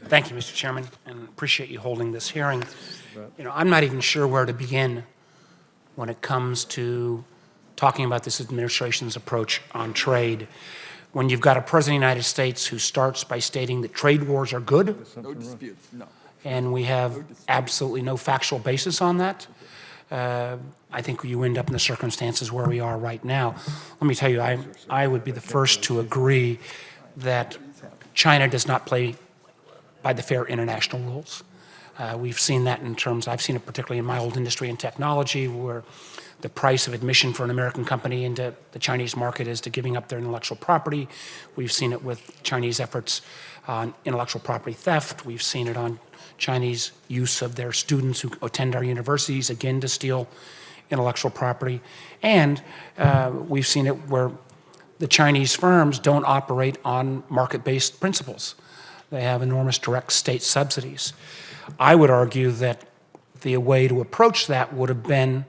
Thank you, Mr. Chairman, and appreciate you holding this hearing. You know, I'm not even sure where to begin when it comes to talking about this administration's approach on trade. When you've got a president of the United States who starts by stating that trade wars are good, No disputes, no. and we have absolutely no factual basis on that, I think you end up in the circumstances where we are right now. Let me tell you, I would be the first to agree that China does not play by the fair international rules. We've seen that in terms, I've seen it particularly in my old industry and technology, where the price of admission for an American company into the Chinese market is to giving up their intellectual property. We've seen it with Chinese efforts on intellectual property theft. We've seen it on Chinese use of their students who attend our universities, again, to steal intellectual property. And we've seen it where the Chinese firms don't operate on market-based principles. They have enormous direct state subsidies. I would argue that the way to approach that would have been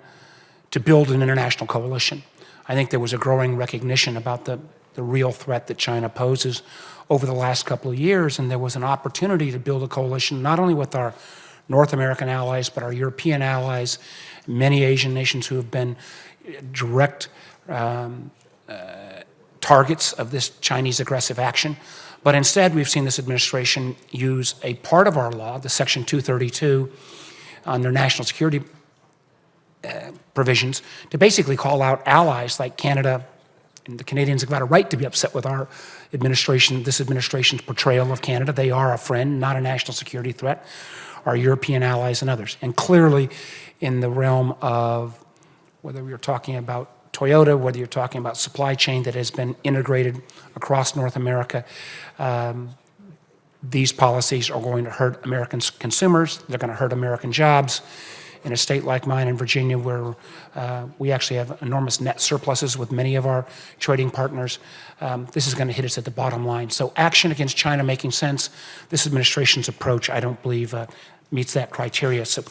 to build an international coalition. I think there was a growing recognition about the real threat that China poses over the last couple of years, and there was an opportunity to build a coalition not only with our North American allies, but our European allies, many Asian nations who have been direct targets of this Chinese aggressive action. But instead, we've seen this administration use a part of our law, the Section 232, on their national security provisions, to basically call out allies like Canada, and the Canadians have got a right to be upset with our administration, this administration's portrayal of Canada. They are a friend, not a national security threat, our European allies and others. And clearly, in the realm of whether we are talking about Toyota, whether you're talking about supply chain that has been integrated across North America, these policies are going to hurt American consumers. They're going to hurt American jobs. In a state like mine in Virginia, where we actually have enormous net surpluses with many of our trading partners, this is going to hit us at the bottom line. So action against China making sense. This administration's approach, I don't believe, meets that criteria. So